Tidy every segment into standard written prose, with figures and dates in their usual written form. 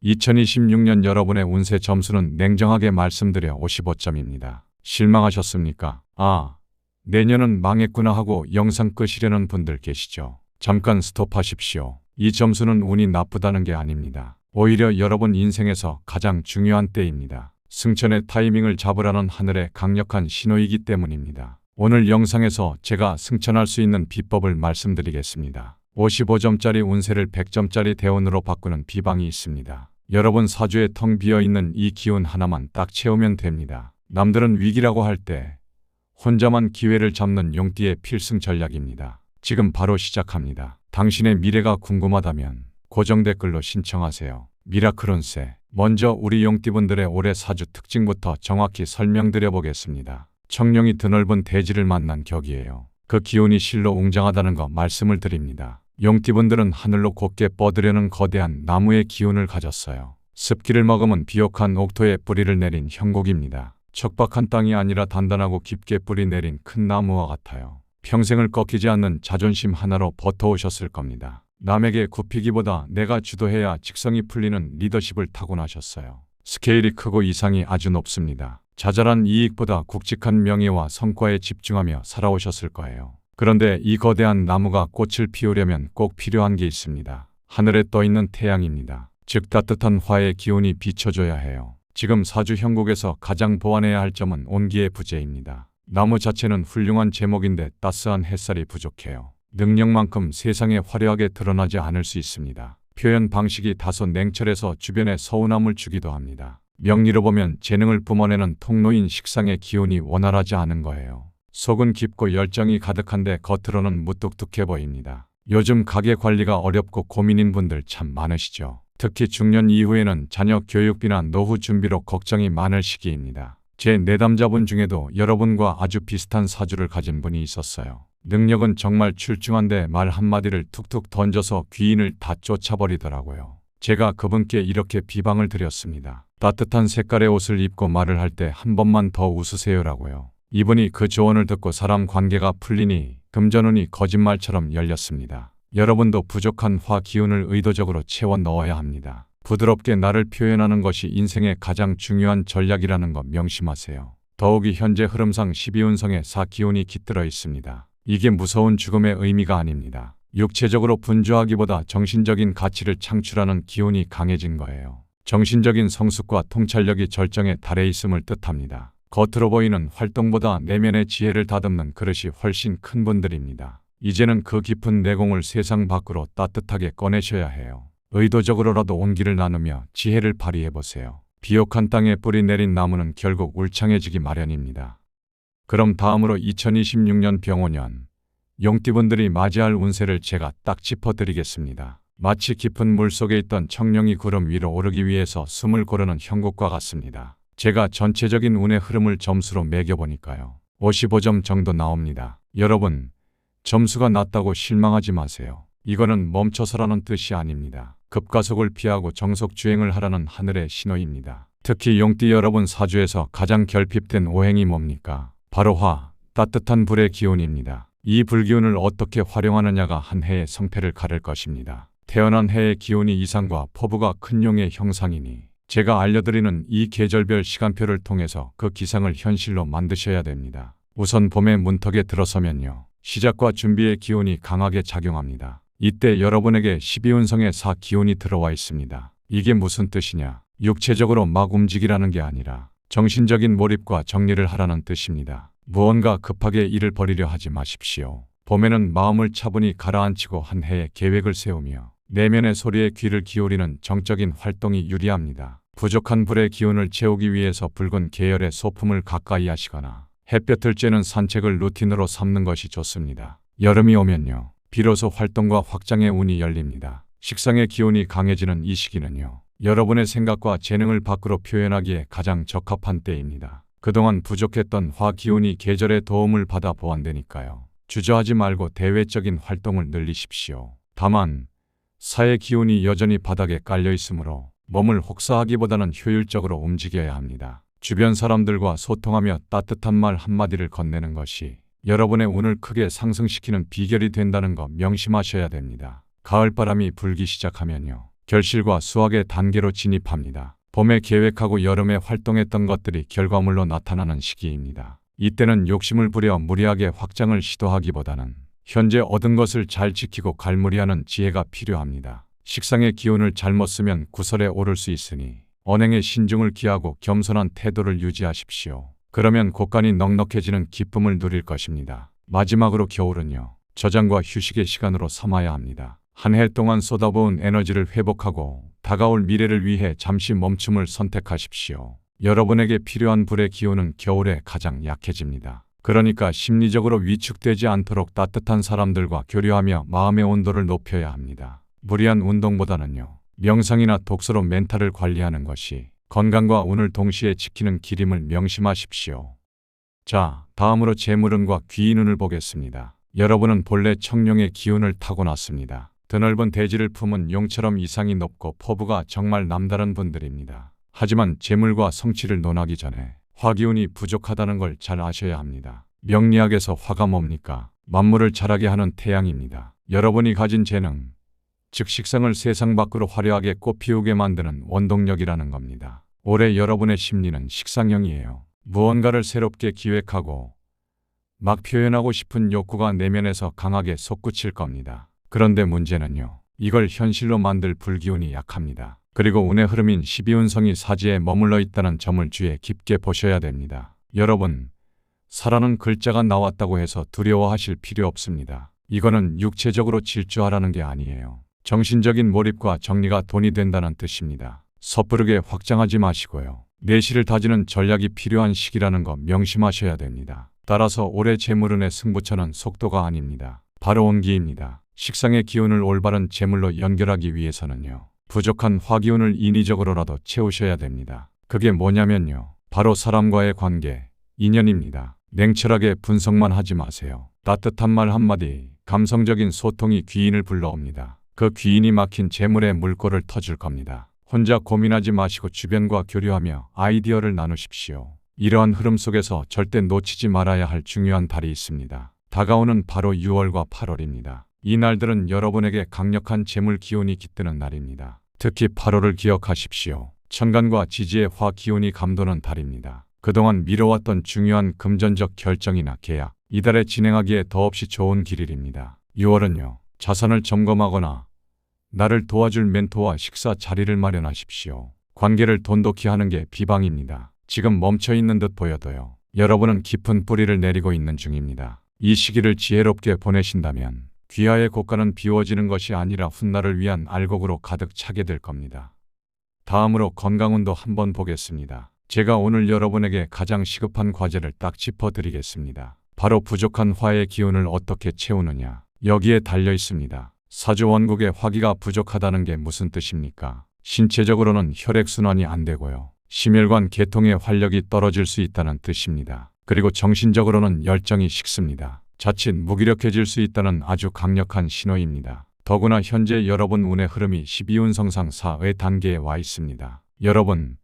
2026년 여러분의 운세 점수는 냉정하게 말씀드려 55점입니다. 실망하셨습니까? 내년은 망했구나 하고 영상 끄시려는 분들 계시죠? 잠깐 스톱하십시오. 이 점수는 운이 나쁘다는 게 아닙니다. 오히려 여러분 인생에서 가장 중요한 때입니다. 승천의 타이밍을 잡으라는 하늘의 강력한 신호이기 때문입니다. 오늘 영상에서 제가 승천할 수 있는 비법을 말씀드리겠습니다. 55점짜리 운세를 100점짜리 대운으로 바꾸는 비방이 있습니다. 여러분 사주에 텅 비어있는 이 기운 하나만 딱 채우면 됩니다. 남들은 위기라고 할 때 혼자만 기회를 잡는 용띠의 필승 전략입니다. 지금 바로 시작합니다. 당신의 미래가 궁금하다면 고정 댓글로 신청하세요. 미라클 운세. 먼저 우리 용띠분들의 올해 사주 특징부터 정확히 설명드려 보겠습니다. 청룡이 드넓은 대지를 만난 격이에요. 그 기운이 실로 웅장하다는 거 말씀을 드립니다. 용띠분들은 하늘로 곧게 뻗으려는 거대한 나무의 기운을 가졌어요. 습기를 머금은 비옥한 옥토에 뿌리를 내린 형국입니다. 척박한 땅이 아니라 단단하고 깊게 뿌리 내린 큰 나무와 같아요. 평생을 꺾이지 않는 자존심 하나로 버텨오셨을 겁니다. 남에게 굽히기보다 내가 주도해야 직성이 풀리는 리더십을 타고나셨어요. 스케일이 크고 이상이 아주 높습니다. 자잘한 이익보다 굵직한 명예와 성과에 집중하며 살아오셨을 거예요. 그런데 이 거대한 나무가 꽃을 피우려면 꼭 필요한 게 있습니다. 하늘에 떠있는 태양입니다. 즉 따뜻한 화의 기운이 비춰줘야 해요. 지금 사주 형국에서 가장 보완해야 할 점은 온기의 부재입니다. 나무 자체는 훌륭한 제목인데 따스한 햇살이 부족해요. 능력만큼 세상에 화려하게 드러나지 않을 수 있습니다. 표현 방식이 다소 냉철해서 주변에 서운함을 주기도 합니다. 명리로 보면 재능을 뿜어내는 통로인 식상의 기운이 원활하지 않은 거예요. 속은 깊고 열정이 가득한데 겉으로는 무뚝뚝해 보입니다. 요즘 가게 관리가 어렵고 고민인 분들 참 많으시죠. 특히 중년 이후에는 자녀 교육비나 노후 준비로 걱정이 많을 시기입니다. 제 내담자분 중에도 여러분과 아주 비슷한 사주를 가진 분이 있었어요. 능력은 정말 출중한데 말 한마디를 툭툭 던져서 귀인을 다 쫓아버리더라고요. 제가 그분께 이렇게 비방을 드렸습니다. 따뜻한 색깔의 옷을 입고 말을 할 때 한 번만 더 웃으세요라고요. 이분이 그 조언을 듣고 사람 관계가 풀리니 금전운이 거짓말처럼 열렸습니다. 여러분도 부족한 화 기운을 의도적으로 채워 넣어야 합니다. 부드럽게 나를 표현하는 것이 인생의 가장 중요한 전략이라는 것 명심하세요. 더욱이 현재 흐름상 12운성에 사 기운이 깃들어 있습니다. 이게 무서운 죽음의 의미가 아닙니다. 육체적으로 분주하기보다 정신적인 가치를 창출하는 기운이 강해진 거예요. 정신적인 성숙과 통찰력이 절정에 달해 있음을 뜻합니다. 겉으로 보이는 활동보다 내면의 지혜를 다듬는 그릇이 훨씬 큰 분들입니다. 이제는 그 깊은 내공을 세상 밖으로 따뜻하게 꺼내셔야 해요. 의도적으로라도 온기를 나누며 지혜를 발휘해보세요. 비옥한 땅에 뿌리 내린 나무는 결국 울창해지기 마련입니다. 그럼 다음으로 2026년 병오년 용띠분들이 맞이할 운세를 제가 딱 짚어드리겠습니다. 마치 깊은 물속에 있던 청룡이 구름 위로 오르기 위해서 숨을 고르는 형국과 같습니다. 제가 전체적인 운의 흐름을 점수로 매겨보니까요. 55점 정도 나옵니다. 여러분, 점수가 낮다고 실망하지 마세요. 이거는 멈춰서라는 뜻이 아닙니다. 급가속을 피하고 정속주행을 하라는 하늘의 신호입니다. 특히 용띠 여러분 사주에서 가장 결핍된 오행이 뭡니까? 바로 따뜻한 불의 기운입니다. 이 불기운을 어떻게 활용하느냐가 한 해의 성패를 가를 것입니다. 태어난 해의 기운이 이상과 포부가 큰 용의 형상이니 제가 알려드리는 이 계절별 시간표를 통해서 그 기상을 현실로 만드셔야 됩니다. 우선 봄의 문턱에 들어서면요. 시작과 준비의 기운이 강하게 작용합니다. 이때 여러분에게 12운성의 사 기운이 들어와 있습니다. 이게 무슨 뜻이냐? 육체적으로 막 움직이라는 게 아니라 정신적인 몰입과 정리를 하라는 뜻입니다. 무언가 급하게 일을 벌이려 하지 마십시오. 봄에는 마음을 차분히 가라앉히고 한 해의 계획을 세우며 내면의 소리에 귀를 기울이는 정적인 활동이 유리합니다. 부족한 불의 기운을 채우기 위해서 붉은 계열의 소품을 가까이 하시거나 햇볕을 쬐는 산책을 루틴으로 삼는 것이 좋습니다. 여름이 오면요. 비로소 활동과 확장의 운이 열립니다. 식상의 기운이 강해지는 이 시기는요. 여러분의 생각과 재능을 밖으로 표현하기에 가장 적합한 때입니다. 그동안 부족했던 화 기운이 계절의 도움을 받아 보완되니까요. 주저하지 말고 대외적인 활동을 늘리십시오. 다만 사의 기운이 여전히 바닥에 깔려 있으므로 몸을 혹사하기보다는 효율적으로 움직여야 합니다. 주변 사람들과 소통하며 따뜻한 말 한마디를 건네는 것이 여러분의 운을 크게 상승시키는 비결이 된다는 거 명심하셔야 됩니다. 가을바람이 불기 시작하면요. 결실과 수확의 단계로 진입합니다. 봄에 계획하고 여름에 활동했던 것들이 결과물로 나타나는 시기입니다. 이때는 욕심을 부려 무리하게 확장을 시도하기보다는 현재 얻은 것을 잘 지키고 갈무리하는 지혜가 필요합니다. 식상의 기운을 잘못 쓰면 구설에 오를 수 있으니 언행에 신중을 기하고 겸손한 태도를 유지하십시오. 그러면 곳간이 넉넉해지는 기쁨을 누릴 것입니다. 마지막으로 겨울은요. 저장과 휴식의 시간으로 삼아야 합니다. 한 해 동안 쏟아부은 에너지를 회복하고 다가올 미래를 위해 잠시 멈춤을 선택하십시오. 여러분에게 필요한 불의 기운은 겨울에 가장 약해집니다. 그러니까 심리적으로 위축되지 않도록 따뜻한 사람들과 교류하며 마음의 온도를 높여야 합니다. 무리한 운동보다는요. 명상이나 독서로 멘탈을 관리하는 것이 건강과 운을 동시에 지키는 길임을 명심하십시오. 자, 다음으로 재물운과 귀인운을 보겠습니다. 여러분은 본래 청룡의 기운을 타고났습니다. 드넓은 대지를 품은 용처럼 이상이 높고 포부가 정말 남다른 분들입니다. 하지만 재물과 성취를 논하기 전에 화기운이 부족하다는 걸 잘 아셔야 합니다. 명리학에서 화가 뭡니까? 만물을 자라게 하는 태양입니다. 여러분이 가진 재능, 즉 식상을 세상 밖으로 화려하게 꽃피우게 만드는 원동력이라는 겁니다. 올해 여러분의 심리는 식상형이에요. 무언가를 새롭게 기획하고 막 표현하고 싶은 욕구가 내면에서 강하게 솟구칠 겁니다. 그런데 문제는요. 이걸 현실로 만들 불기운이 약합니다. 그리고 운의 흐름인 12운성이 사지에 머물러 있다는 점을 주의 깊게 보셔야 됩니다. 여러분, 사라는 글자가 나왔다고 해서 두려워하실 필요 없습니다. 이거는 육체적으로 질주하라는 게 아니에요. 정신적인 몰입과 정리가 돈이 된다는 뜻입니다. 섣부르게 확장하지 마시고요. 내실을 다지는 전략이 필요한 시기라는 거 명심하셔야 됩니다. 따라서 올해 재물운의 승부처는 속도가 아닙니다. 바로 온기입니다. 식상의 기운을 올바른 재물로 연결하기 위해서는요. 부족한 화기운을 인위적으로라도 채우셔야 됩니다. 그게 뭐냐면요. 바로 사람과의 관계, 인연입니다. 냉철하게 분석만 하지 마세요. 따뜻한 말 한마디, 감성적인 소통이 귀인을 불러옵니다. 그 귀인이 막힌 재물의 물꼬를 터줄 겁니다. 혼자 고민하지 마시고 주변과 교류하며 아이디어를 나누십시오. 이러한 흐름 속에서 절대 놓치지 말아야 할 중요한 달이 있습니다. 다가오는 바로 6월과 8월입니다. 이 날들은 여러분에게 강력한 재물 기운이 깃드는 날입니다. 특히 8월을 기억하십시오. 천간과 지지의 화 기운이 감도는 달입니다. 그동안 미뤄왔던 중요한 금전적 결정이나 계약, 이달에 진행하기에 더없이 좋은 길일입니다. 6월은요. 자산을 점검하거나 나를 도와줄 멘토와 식사 자리를 마련하십시오. 관계를 돈독히 하는 게 비방입니다. 지금 멈춰있는 듯 보여도요. 여러분은 깊은 뿌리를 내리고 있는 중입니다. 이 시기를 지혜롭게 보내신다면 귀하의 곳간은 비워지는 것이 아니라 훗날을 위한 알곡으로 가득 차게 될 겁니다. 다음으로 건강운도 한번 보겠습니다. 제가 오늘 여러분에게 가장 시급한 과제를 딱 짚어드리겠습니다. 바로 부족한 화의 기운을 어떻게 채우느냐. 여기에 달려 있습니다. 사주 원국의 화기가 부족하다는 게 무슨 뜻입니까? 신체적으로는 혈액순환이 안 되고요. 심혈관 계통의 활력이 떨어질 수 있다는 뜻입니다. 그리고 정신적으로는 열정이 식습니다. 자칫 무기력해질 수 있다는 아주 강력한 신호입니다. 더구나 현재 여러분 운의 흐름이 12운성상 4의 단계에 와 있습니다. 여러분,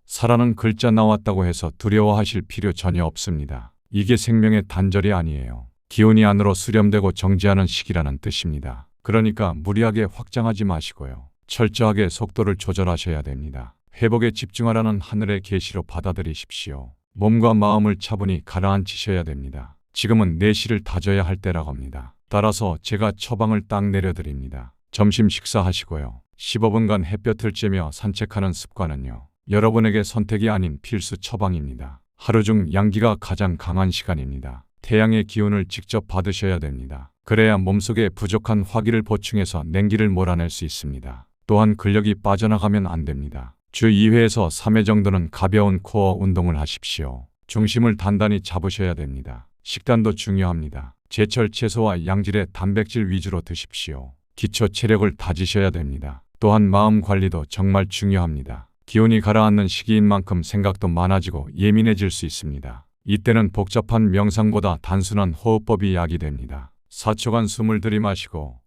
사라는 글자 나왔다고 해서 두려워하실 필요 전혀 없습니다. 이게 생명의 단절이 아니에요. 기운이 안으로 수렴되고 정지하는 시기라는 뜻입니다. 그러니까 무리하게 확장하지 마시고요. 철저하게 속도를 조절하셔야 됩니다. 회복에 집중하라는 하늘의 계시로 받아들이십시오. 몸과 마음을 차분히 가라앉히셔야 됩니다. 지금은 내실을 다져야 할 때라고 합니다. 따라서 제가 처방을 딱 내려드립니다. 점심 식사하시고요. 15분간 햇볕을 쬐며 산책하는 습관은요. 여러분에게 선택이 아닌 필수 처방입니다. 하루 중 양기가 가장 강한 시간입니다. 태양의 기운을 직접 받으셔야 됩니다. 그래야 몸속에 부족한 화기를 보충해서 냉기를 몰아낼 수 있습니다. 또한 근력이 빠져나가면 안 됩니다. 주 2회에서 3회 정도는 가벼운 코어 운동을 하십시오. 중심을 단단히 잡으셔야 됩니다. 식단도 중요합니다. 제철 채소와 양질의 단백질 위주로 드십시오. 기초 체력을 다지셔야 됩니다. 또한 마음 관리도 정말 중요합니다. 기운이 가라앉는 시기인 만큼 생각도 많아지고 예민해질 수 있습니다. 이때는 복잡한 명상보다 단순한 호흡법이 약이 됩니다. 4초간 숨을 들이마시고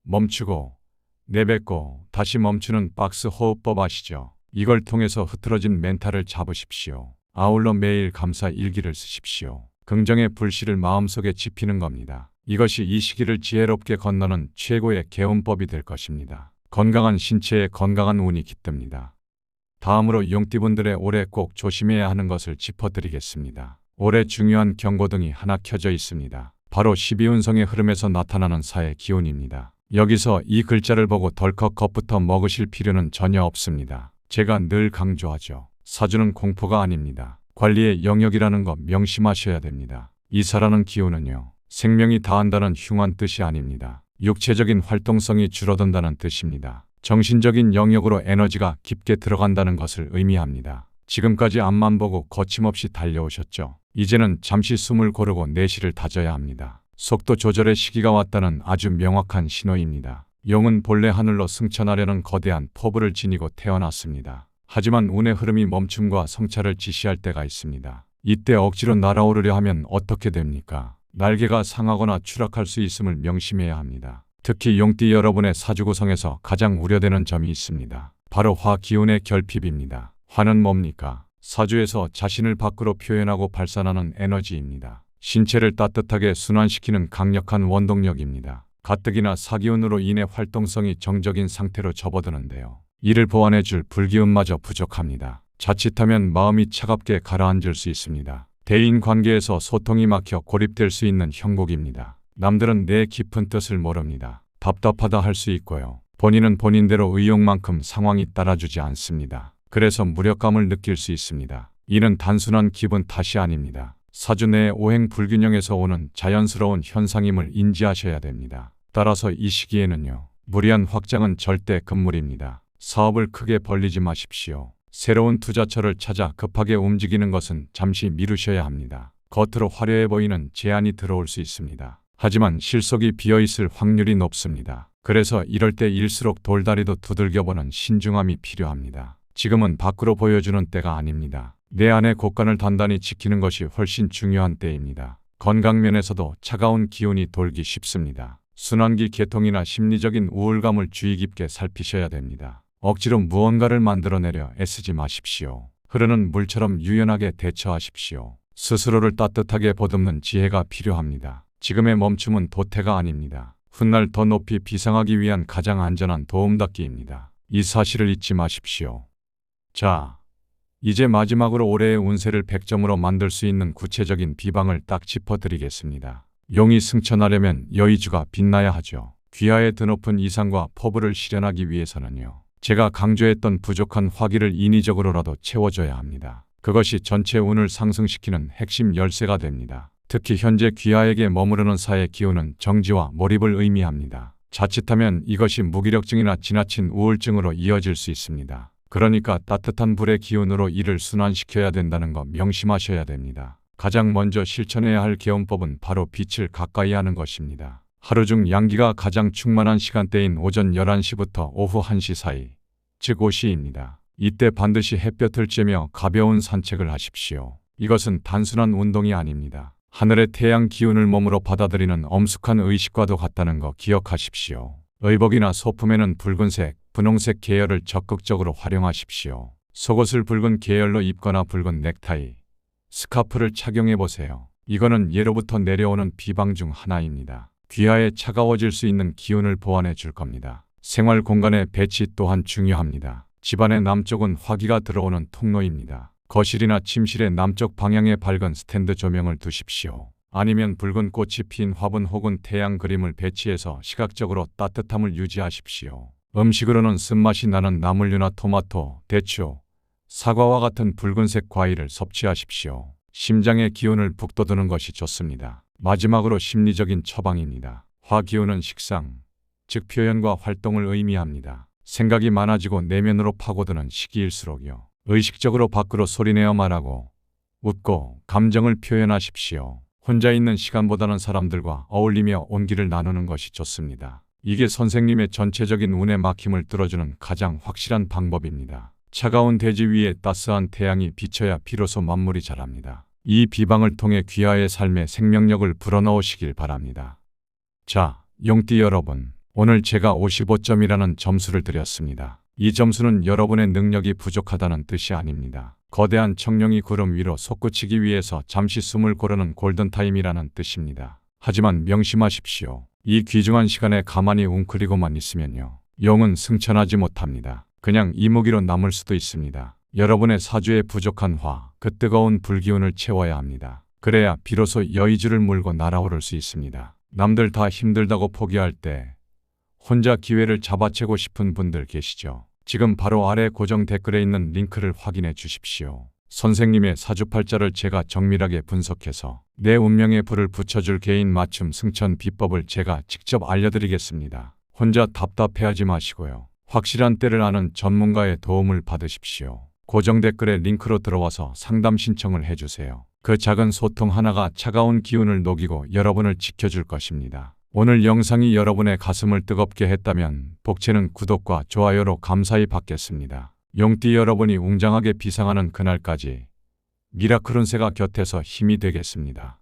멈추고 내뱉고 다시 멈추는 박스 호흡법 아시죠? 이걸 통해서 흐트러진 멘탈을 잡으십시오. 아울러 매일 감사 일기를 쓰십시오. 긍정의 불씨를 마음속에 지피는 겁니다. 이것이 이 시기를 지혜롭게 건너는 최고의 개운법이 될 것입니다. 건강한 신체에 건강한 운이 깃듭니다. 다음으로 용띠분들의 올해 꼭 조심해야 하는 것을 짚어드리겠습니다. 올해 중요한 경고등이 하나 켜져 있습니다. 바로 12운성의 흐름에서 나타나는 사의 기운입니다. 여기서 이 글자를 보고 덜컥 겁부터 먹으실 필요는 전혀 없습니다. 제가 늘 강조하죠. 사주는 공포가 아닙니다. 관리의 영역이라는 거 명심하셔야 됩니다. 이 사라는 기운은요, 생명이 다한다는 흉한 뜻이 아닙니다. 육체적인 활동성이 줄어든다는 뜻입니다. 정신적인 영역으로 에너지가 깊게 들어간다는 것을 의미합니다. 지금까지 앞만 보고 거침없이 달려오셨죠. 이제는 잠시 숨을 고르고 내실을 다져야 합니다. 속도 조절의 시기가 왔다는 아주 명확한 신호입니다. 용은 본래 하늘로 승천하려는 거대한 포부를 지니고 태어났습니다. 하지만 운의 흐름이 멈춤과 성찰을 지시할 때가 있습니다. 이때 억지로 날아오르려 하면 어떻게 됩니까? 날개가 상하거나 추락할 수 있음을 명심해야 합니다. 특히 용띠 여러분의 사주 구성에서 가장 우려되는 점이 있습니다. 바로 화 기운의 결핍입니다. 화는 뭡니까? 사주에서 자신을 밖으로 표현하고 발산하는 에너지입니다. 신체를 따뜻하게 순환시키는 강력한 원동력입니다. 가뜩이나 사기운으로 인해 활동성이 정적인 상태로 접어드는데요. 이를 보완해줄 불기운마저 부족합니다. 자칫하면 마음이 차갑게 가라앉을 수 있습니다. 대인 관계에서 소통이 막혀 고립될 수 있는 형국입니다. 남들은 내 깊은 뜻을 모릅니다. 답답하다 할 수 있고요. 본인은 본인대로 의욕만큼 상황이 따라주지 않습니다. 그래서 무력감을 느낄 수 있습니다. 이는 단순한 기분 탓이 아닙니다. 사주 내의 오행 불균형에서 오는 자연스러운 현상임을 인지하셔야 됩니다. 따라서 이 시기에는요, 무리한 확장은 절대 금물입니다. 사업을 크게 벌리지 마십시오. 새로운 투자처를 찾아 급하게 움직이는 것은 잠시 미루셔야 합니다. 겉으로 화려해 보이는 제안이 들어올 수 있습니다. 하지만 실속이 비어있을 확률이 높습니다. 그래서 이럴 때 일수록 돌다리도 두들겨보는 신중함이 필요합니다. 지금은 밖으로 보여주는 때가 아닙니다. 내 안의 곳간을 단단히 지키는 것이 훨씬 중요한 때입니다. 건강면에서도 차가운 기운이 돌기 쉽습니다. 순환기 개통이나 심리적인 우울감을 주의 깊게 살피셔야 됩니다. 억지로 무언가를 만들어내려 애쓰지 마십시오. 흐르는 물처럼 유연하게 대처하십시오. 스스로를 따뜻하게 보듬는 지혜가 필요합니다. 지금의 멈춤은 도태가 아닙니다. 훗날 더 높이 비상하기 위한 가장 안전한 도움닫기입니다. 이 사실을 잊지 마십시오. 자, 이제 마지막으로 올해의 운세를 100점으로 만들 수 있는 구체적인 비방을 딱 짚어드리겠습니다. 용이 승천하려면 여의주가 빛나야 하죠. 귀하의 드높은 이상과 포부를 실현하기 위해서는요, 제가 강조했던 부족한 화기를 인위적으로라도 채워줘야 합니다. 그것이 전체 운을 상승시키는 핵심 열쇠가 됩니다. 특히 현재 귀하에게 머무르는 사의 기운은 정지와 몰입을 의미합니다. 자칫하면 이것이 무기력증이나 지나친 우울증으로 이어질 수 있습니다. 그러니까 따뜻한 불의 기운으로 이를 순환시켜야 된다는 거 명심하셔야 됩니다. 가장 먼저 실천해야 할 개운법은 바로 빛을 가까이 하는 것입니다. 하루 중 양기가 가장 충만한 시간대인 오전 11시부터 오후 1시 사이, 즉 오시입니다. 이때 반드시 햇볕을 쬐며 가벼운 산책을 하십시오. 이것은 단순한 운동이 아닙니다. 하늘의 태양 기운을 몸으로 받아들이는 엄숙한 의식과도 같다는 거 기억하십시오. 의복이나 소품에는 붉은색, 분홍색 계열을 적극적으로 활용하십시오. 속옷을 붉은 계열로 입거나 붉은 넥타이, 스카프를 착용해 보세요. 이거는 예로부터 내려오는 비방 중 하나입니다. 귀하에 차가워질 수 있는 기운을 보완해 줄 겁니다. 생활 공간의 배치 또한 중요합니다. 집안의 남쪽은 화기가 들어오는 통로입니다. 거실이나 침실의 남쪽 방향에 밝은 스탠드 조명을 두십시오. 아니면 붉은 꽃이 핀 화분 혹은 태양 그림을 배치해서 시각적으로 따뜻함을 유지하십시오. 음식으로는 쓴맛이 나는 나물류나 토마토, 대추, 사과와 같은 붉은색 과일을 섭취하십시오. 심장의 기운을 북돋우는 것이 좋습니다. 마지막으로 심리적인 처방입니다. 화 기운은 식상, 즉 표현과 활동을 의미합니다. 생각이 많아지고 내면으로 파고드는 시기일수록요, 의식적으로 밖으로 소리내어 말하고 웃고 감정을 표현하십시오. 혼자 있는 시간보다는 사람들과 어울리며 온기를 나누는 것이 좋습니다. 이게 선생님의 전체적인 운의 막힘을 뚫어주는 가장 확실한 방법입니다. 차가운 대지 위에 따스한 태양이 비쳐야 비로소 만물이 자랍니다. 이 비방을 통해 귀하의 삶에 생명력을 불어넣으시길 바랍니다. 자, 용띠 여러분, 오늘 제가 55점이라는 점수를 드렸습니다. 이 점수는 여러분의 능력이 부족하다는 뜻이 아닙니다. 거대한 청룡이 구름 위로 솟구치기 위해서 잠시 숨을 고르는 골든타임이라는 뜻입니다. 하지만 명심하십시오. 이 귀중한 시간에 가만히 웅크리고만 있으면요, 영은 승천하지 못합니다. 그냥 이무기로 남을 수도 있습니다. 여러분의 사주에 부족한 화, 그 뜨거운 불기운을 채워야 합니다. 그래야 비로소 여의주를 물고 날아오를 수 있습니다. 남들 다 힘들다고 포기할 때 혼자 기회를 잡아채고 싶은 분들 계시죠? 지금 바로 아래 고정 댓글에 있는 링크를 확인해 주십시오. 선생님의 사주팔자를 제가 정밀하게 분석해서 내 운명에 불을 붙여줄 개인 맞춤 승천 비법을 제가 직접 알려드리겠습니다. 혼자 답답해하지 마시고요. 확실한 때를 아는 전문가의 도움을 받으십시오. 고정 댓글에 링크로 들어와서 상담 신청을 해주세요. 그 작은 소통 하나가 차가운 기운을 녹이고 여러분을 지켜줄 것입니다. 오늘 영상이 여러분의 가슴을 뜨겁게 했다면 복채는 구독과 좋아요로 감사히 받겠습니다. 용띠 여러분이 웅장하게 비상하는 그날까지 미라클 운세가 곁에서 힘이 되겠습니다.